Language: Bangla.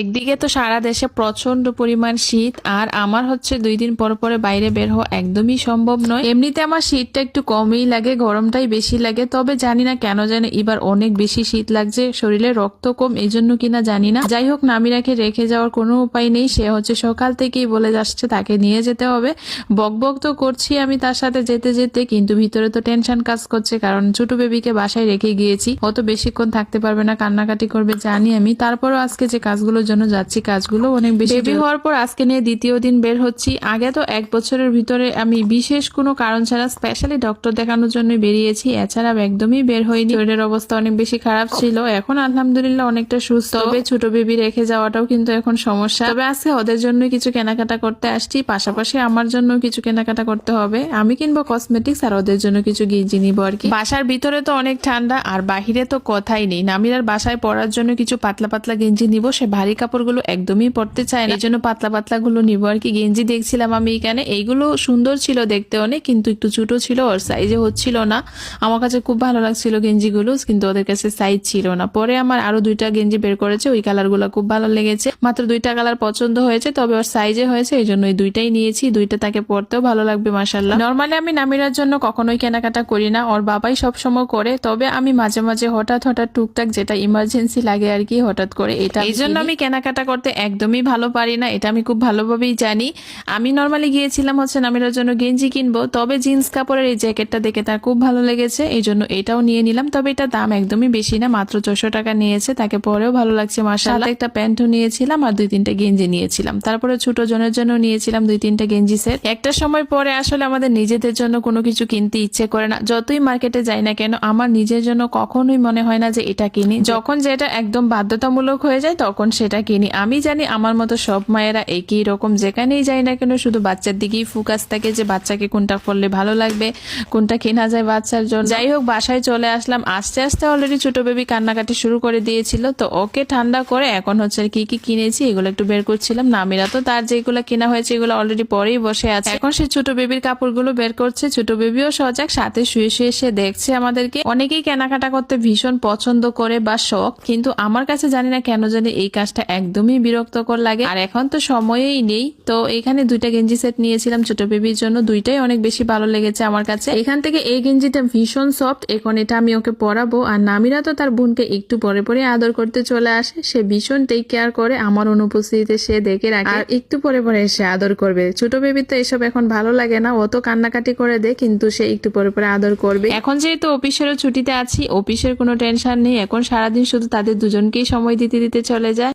একদিকে তো সারা দেশে প্রচন্ড পরিমাণ শীত, আর আমার হচ্ছে 2 দিন পর পরে বাইরে বের হওয়া একদমই সম্ভব নয়। এমনিতে আমার শীতটা একটু কমই লাগে, গরমটাই বেশি লাগে, তবে জানি না কেন জানি এবার অনেক বেশি শীত লাগছে, শরীরে রক্ত কম এই জন্য কিনা জানি না। যাই হোক, নামিরাকে রেখে যাওয়ার কোনো উপায় নেই, সে হচ্ছে সকাল থেকেই বলে যাচ্ছে তাকে নিয়ে যেতে হবে। বকবক তো করছি আমি তার সাথে যেতে যেতে, কিন্তু ভিতরে তো টেনশন কাজ করছে, কারণ ছোট বেবিকে বাসায় রেখে গিয়েছি, অত বেশিক্ষণ থাকতে পারবে না, কান্নাকাটি করবে জানি আমি। তারপরও আজকে যে কাজগুলোর জন্য যাচ্ছি কাজগুলো অনেক বেশি। বেবি হওয়ার পর আজকে নিয়ে দ্বিতীয় দিন বের হচ্ছি। আগে তো 1 বছরের ভিতরে আমি বিশেষ কোনো কারণ ছাড়া স্পেশালি ডক্টর দেখানোর জন্য বেরিয়েছি, এছাড়া একদমই বের হইনি। শরীরের অবস্থা অনেক বেশি খারাপ ছিল, এখন আলহামদুলিল্লাহ অনেকটা সুস্থ। তবে ছোট বেবি রেখে যাওয়াটাও কিন্তু এখন সমস্যা। তবে আজকে ওদের জন্য কিছু কেনাকাটা করতে আসছি, পাশাপাশি আমার জন্য কিছু কেনাকাটা করতে হবে। আমি কিনবো কসমেটিক্স আর ওদের জন্য কিছু গেঞ্জি নিবো আর কি। বাসার ভিতরে তো অনেক ঠান্ডা, আর বাহিরে তো কথাই নেই। নামিরার বাসায় পরার জন্য কিছু পাতলা পাতলা গেঞ্জি নিব, সে ভারী কাপড়গুলো একদমই পরতে চায় না, এই জন্য পাতলা পাতলা গুলো নিবো আর কি। গেঞ্জি দেখছিলাম আমি এখানে, এইগুলো সুন্দর ছিল দেখতে অনেক, কিন্তু একটু ছোট ছিল, ওর সাইজে হচ্ছিল না। আমার কাছে খুব ভালো লাগছিল গেঞ্জিগুলো, কিন্তু ওদের কাছে সাইজ ছিল না। পরে আমার আরো 2টা গেঞ্জি বের করেছে, ওই কালার গুলো খুব ভালো লেগেছে। মাত্র 2টা কালার পছন্দ হয়েছে, তবে ওর সাইজে হয়েছে, এই জন্য এই 2টাই নিয়েছি। 2টা তাকে পরতেও ভালো লাগবে মাশাআল্লাহ। নরমালি আমি নামিরার জন্য কখনোই কেনাকাটা করি না, ওর বাবাই সবসময় করে, তবে আমি মাঝে মাঝে হঠাৎ হঠাৎ টুকটাক যেটা ইমার্জেন্সি লাগে আর কি, হঠাৎ করে এটা, এই জন্য আমি কেনাকাটা করতে একদমই ভালো পারি না, এটা আমি খুব ভালোভাবেই জানি। আমি নরমালি গিয়েছিলাম হচ্ছে নামিরার জন্য গেঞ্জি কিনবো, তবে জিন্স কাপড়ের এই জ্যাকেটটা দেখে তার খুব ভালো লেগেছে, এই জন্য এটাও নিয়ে নিলাম। তবে এটা দাম একদমই বেশি না, মাত্র 400 টাকা নিয়েছে, তাকে পরেও ভালো লাগছে মাশাআল্লাহ। একটা প্যান্টও নিয়েছিলাম আর 2-3টা গেঞ্জি নিয়েছিলাম। তারপরে ছোট জনের জন্য নিয়েছিলাম 2-3টা গেঞ্জি সেট। একটা সময় পরে আসলে আমাদের নিজেদের জন্য কোনো কিছু কিনতে ইচ্ছে করে না, যতই মার্কেটে যাই না কেন। আমার নিজের জন্য কখনোই মনে হয় না যে এটা কিনি, যখন যেটা একদম বাধ্যতামূলক হয়ে যায় তখন সেটা কিনি। আমি জানি আমার মতো সব মায়েরা একই রকম, যেখানেই যাই না কেন শুধু বাচ্চার দিকেই ফোকাস থাকে, যে বাচ্চাকে কোনটা করলে ভালো লাগবে, কোনটা কেনা যায় বাচ্চার জন্য। যাই হোক, বাসায় চলে আসলাম। আস্তে আস্তে অলরেডি ছোট বেবি কান্নাকাটি শুরু করে দিয়েছিল, তো ওকে ঠান্ডা করে এখন হচ্ছে কি কি কিনেছি এগুলো একটু বের করছিলাম। নামিরা তো তার যেগুলো কেনা হয়েছে এগুলো অলরেডি পরেই বসে আছে, এখন সে ছোট বেবির কাপড়গুলো বের করছে। ছোট বেবিও সজাগ, সাথে শুয়ে শুয়ে সে দেখছে আমাদেরকে। অনেকেই কেনাকাটা করতে ভীষণ পছন্দ করে বা শখ, কিন্তু আমার কাছে জানি না কেন জানি এই কাজটা একদমই বিরক্তকর লাগে, আর এখন তো সময়ই নেই। তো এখানে 2টা গেঞ্জি সেট নিয়েছিলাম ছোট বেবির জন্য, 2টাই অনেক বেশি ভালো লেগেছে আমার কাছে। এখান থেকে এই গেঞ্জিটা ভীষণ সফট, এখন এটা আমি ওকে পরাবো। আর নামিরা তো তার বোনকে একটু পরে পরে আদর করতে চলে আসে, সে ভীষণ টেক কেয়ার করে, আমার অনুপস্থিতিতে সে দেখে রাখে, আর একটু পরে পরে এসে আদর করবে। ছোট বেবির তো এসব এখন ভালো লাগে না, ও তো কান্নাকাটি করে দেয়, কিন্তু সে একটু পরে পরে আদর করবে। এখন যেহেতু অফিসেরও ছুটিতে আছি, অফিসের কোনো টেনশন নেই, এখন সারাদিন শুধু তাদের দুজনকেই সময় দিতে দিতে চলে যায়।